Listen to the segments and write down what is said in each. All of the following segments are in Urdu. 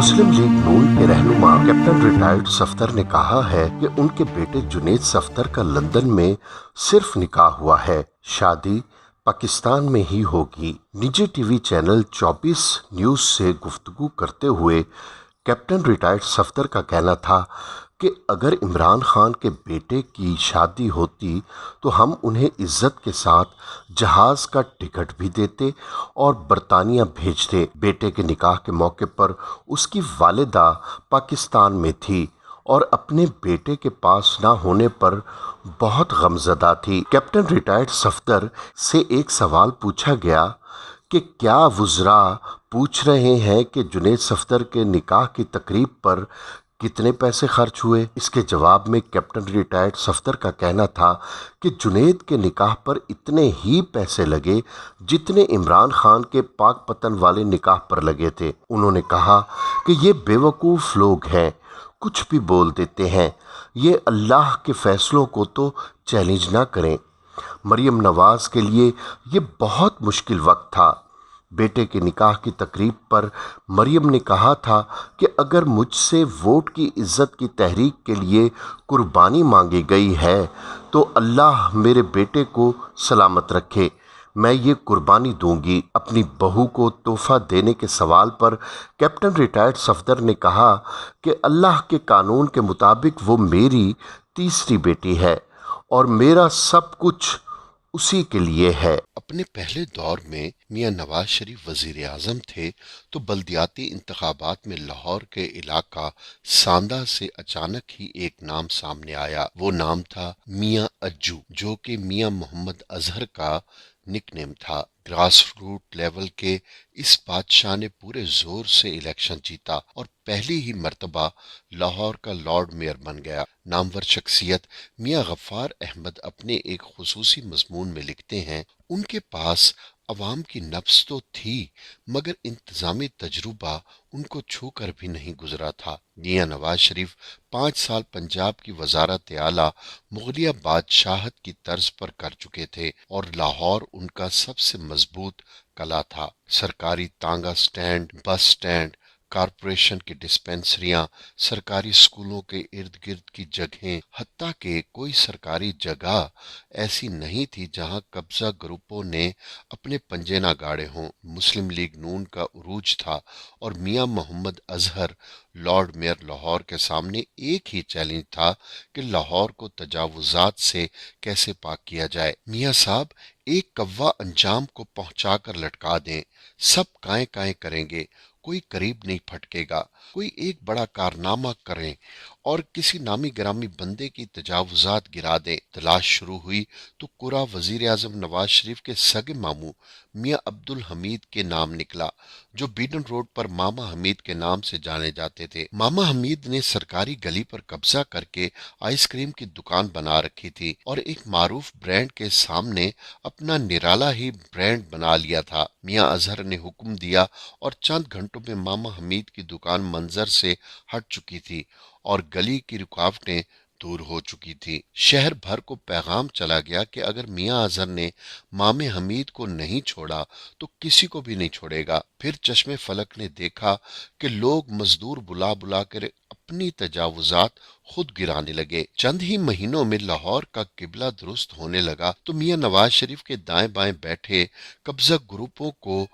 مسلم لیگ نون کے رہنما کیپٹن ریٹائرڈ صفدر نے کہا ہے کہ ان کے بیٹے جنید صفدر کا لندن میں صرف نکاح ہوا ہے، شادی پاکستان میں ہی ہوگی۔ نجی ٹی وی چینل 24 نیوز سے گفتگو کرتے ہوئے کیپٹن ریٹائرڈ صفدر کا کہنا تھا کہ اگر عمران خان کے بیٹے کی شادی ہوتی تو ہم انہیں عزت کے ساتھ جہاز کا ٹکٹ بھی دیتے اور برطانیہ بھیجتے۔ بیٹے کے نکاح کے موقع پر اس کی والدہ پاکستان میں تھی اور اپنے بیٹے کے پاس نہ ہونے پر بہت غمزدہ تھی۔ کیپٹن ریٹائرڈ صفدر سے ایک سوال پوچھا گیا کہ کیا وزراء پوچھ رہے ہیں کہ جنید صفدر کے نکاح کی تقریب پر کتنے پیسے خرچ ہوئے؟ اس کے جواب میں کیپٹن ریٹائرڈ صفدر کا کہنا تھا کہ جنید کے نکاح پر اتنے ہی پیسے لگے جتنے عمران خان کے پاک پتن والے نکاح پر لگے تھے۔ انہوں نے کہا کہ یہ بیوقوف لوگ ہیں، کچھ بھی بول دیتے ہیں، یہ اللہ کے فیصلوں کو تو چیلنج نہ کریں۔ مریم نواز کے لیے یہ بہت مشکل وقت تھا۔ بیٹے کے نکاح کی تقریب پر مریم نے کہا تھا کہ اگر مجھ سے ووٹ کی عزت کی تحریک کے لیے قربانی مانگی گئی ہے تو اللہ میرے بیٹے کو سلامت رکھے، میں یہ قربانی دوں گی۔ اپنی بہو کو تحفہ دینے کے سوال پر کیپٹن ریٹائرڈ صفدر نے کہا کہ اللہ کے قانون کے مطابق وہ میری تیسری بیٹی ہے اور میرا سب کچھ اسی کے لیے ہے۔ اپنے پہلے دور میں میاں نواز شریف وزیر اعظم تھے تو بلدیاتی انتخابات میں لاہور کے علاقہ ساندہ سے اچانک ہی ایک نام سامنے آیا۔ وہ نام تھا میاں اجو، جو کہ میاں محمد اظہر کا نک نیم تھا۔ گراس روٹ لیول کے اس بادشاہ نے پورے زور سے الیکشن جیتا اور پہلی ہی مرتبہ لاہور کا لارڈ میئر بن گیا۔ نامور شخصیت میاں غفار احمد اپنے ایک خصوصی مضمون میں لکھتے ہیں، ان کے پاس عوام کی نبض تو تھی مگر انتظامی تجربہ ان کو چھو کر بھی نہیں گزرا تھا۔ میاں نواز شریف 5 سال پنجاب کی وزارت اعلیٰ مغلیہ بادشاہت کی طرز پر کر چکے تھے اور لاہور ان کا سب سے مضبوط قلعہ تھا۔ سرکاری تانگا سٹینڈ، بس سٹینڈ، کارپوریشن کی ڈسپنسریاں، سرکاری سکولوں کے ارد گرد کی جگہیں، حتیٰ کہ کوئی سرکاری جگہ ایسی نہیں تھی جہاں قبضہ گروپوں نے اپنے پنجے نہ گاڑے ہوں۔ مسلم لیگ نون کا عروج تھا اور میاں محمد اظہر لارڈ میئر لاہور کے سامنے ایک ہی چیلنج تھا کہ لاہور کو تجاوزات سے کیسے پاک کیا جائے۔ میاں صاحب ایک کوا انجام کو پہنچا کر لٹکا دیں، سب کائیں کائیں کریں گے، کوئی قریب نہیں پھٹکے گا۔ کوئی ایک بڑا کارنامہ کریں اور کسی نامی گرامی بندے کی تجاوزات گرا دیں۔ تلاش شروع ہوئی تو قرا وزیر اعظم نواز شریف کے سگے ماموں میاں عبدالحمید کے نام نکلا، جو بیڈن روڈ پر ماما حمید کے نام سے جانے جاتے تھے۔ ماما حمید نے سرکاری گلی پر قبضہ کر کے آئس کریم کی دکان بنا رکھی تھی اور ایک معروف برانڈ کے سامنے اپنا نرالا ہی برانڈ بنا لیا تھا۔ میاں اظہر نے حکم دیا اور چند گھنٹوں میں ماما حمید کی دکان منظر سے ہٹ چکی تھی اور گلی کی رکاوٹیں دور ہو چکی تھی۔ شہر بھر کو پیغام چلا گیا کہ اگر میاں اظہر نے مامے حمید کو نہیں چھوڑا تو کسی کو بھی نہیں چھوڑے گا۔ پھر چشم فلک نے دیکھا کہ لوگ مزدور بلا بلا کر اپنی تجاوزات خود گرانے لگے۔ چند ہی مہینوں میں لاہور کا قبلہ درست ہونے لگا تو میاں نواز شریف کے دائیں بائیں بیٹھے قبضہ گروپوں کو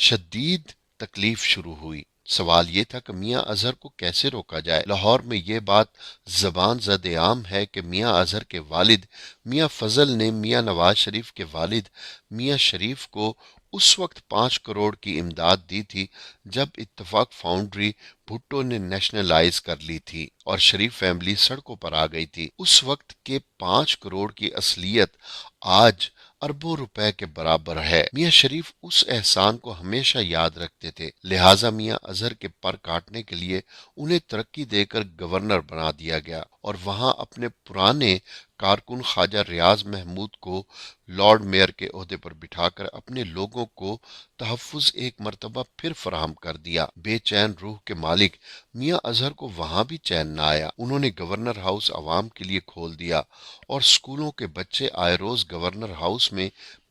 شدید تکلیف شروع ہوئی۔ سوال یہ تھا کہ میاں اظہر کو کیسے روکا جائے۔ لاہور میں یہ بات زبان زد عام ہے کہ میاں اظہر کے والد میاں فضل نے میاں نواز شریف کے والد میاں شریف کو اس وقت 5 کروڑ کی امداد دی تھی جب اتفاق فاؤنڈری بھٹو نے نیشنلائز کر لی تھی اور شریف فیملی سڑکوں پر آ گئی تھی۔ اس وقت کے 5 کروڑ کی اصلیت آج اربوں روپے کے برابر ہے۔ میاں شریف اس احسان کو ہمیشہ یاد رکھتے تھے، لہٰذا میاں اظہر کے پر کاٹنے کے لیے انہیں ترقی دے کر گورنر بنا دیا گیا اور وہاں اپنے پرانے کارکن خواجہ ریاض محمود کو لارڈ میئر کے عہدے پر بٹھا کر اپنے لوگوں کو تحفظ ایک مرتبہ پھر فراہم کر دیا۔ بے چین روح کے مالک میاں اظہر کو وہاں بھی چین نہ آیا۔ انہوں نے گورنر ہاؤس عوام کے لیے کھول دیا اور سکولوں کے بچے آئے روز گورنر ہاؤس میں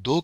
2